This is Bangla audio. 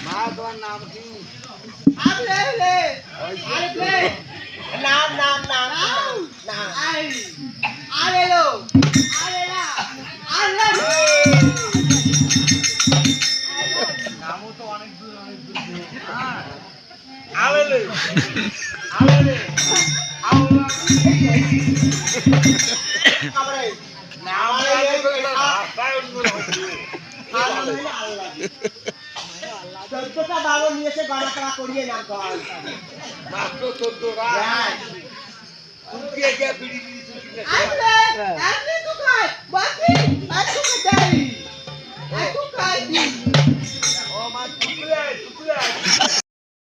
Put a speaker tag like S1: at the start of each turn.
S1: বাবা নাম নাম নাম নাম আরে লো আরে না আরে নামও তো অনেক দূর আলেলে আলেলে আল্লাহ আমারে নাম আল্লাহ চোদ্দটা বাবু নিয়েছে গণনা করিয়ে নাম কর মাত্র 14 রাত উঠিয়ে গিয়ে বিড়ি বিড়ি চুটি আপনি তো খায় বাকি এত খাই এত খাই